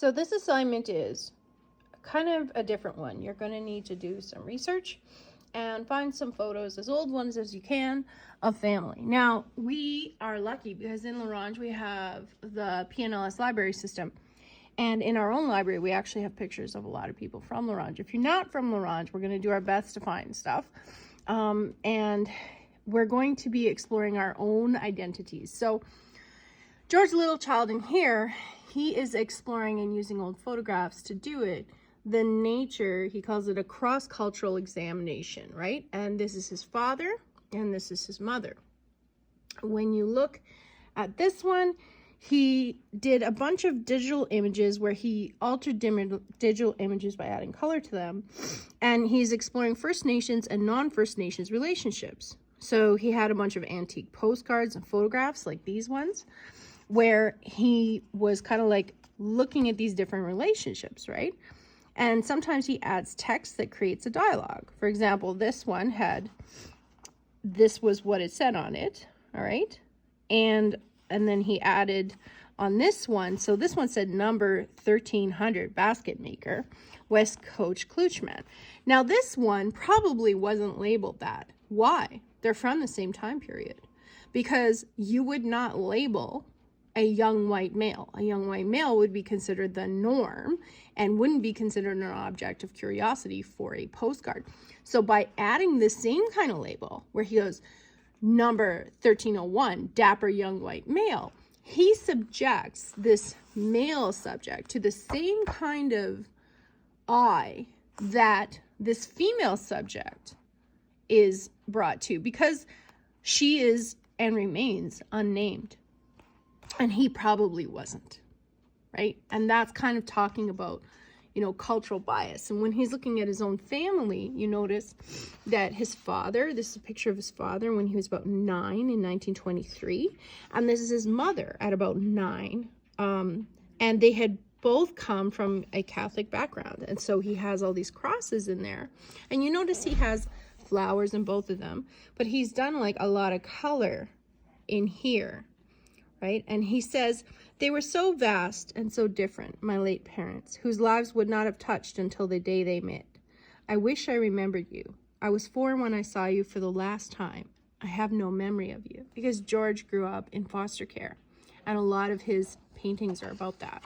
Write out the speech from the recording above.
So this assignment is kind of a different one. You're going to need to do some research and find some photos, as old ones as you can, of family. Now, we are lucky because in La Ronge we have the PNLS library system. And in our own library, we actually have pictures of a lot of people from La Ronge. If you're not from La Ronge, we're going to do our best to find stuff. And we're going to be exploring our own identities. So George Littlechild in here, he is exploring and using old photographs to do it. The nature, he calls it a cross-cultural examination, right? And this is his father, and this is his mother. When you look at this one, he did a bunch of digital images where he altered digital images by adding color to them. And he's exploring First Nations and non-First Nations relationships. So he had a bunch of antique postcards and photographs like these ones, where he was kind of like looking at these different relationships, right? And sometimes he adds text that creates a dialogue. For example, this one had, this was what it said on it, all right? And then he added on this one, so this one said number 1300 basket maker, West Coast Kluchman. Now this one probably wasn't labeled that. Why? They're from the same time period. Because you would not label a young white male. A young white male would be considered the norm and wouldn't be considered an object of curiosity for a postcard. So by adding the same kind of label where he goes, number 1301, dapper young white male, he subjects this male subject to the same kind of eye that this female subject is brought to, because she is and remains unnamed. And he probably wasn't, right? And that's kind of talking about, you know, cultural bias. And when he's looking at his own family, you notice that his father, this is a picture of his father when he was about 9 in 1923. And this is his mother at about 9. And they had both come from a Catholic background. And so he has all these crosses in there. And you notice he has flowers in both of them. But he's done like a lot of color in here, right? And he says, they were so vast and so different, my late parents, whose lives would not have touched until the day they met. I wish I remembered you. I was 4 when I saw you for the last time. I have no memory of you, because George grew up in foster care, and a lot of his paintings are about that.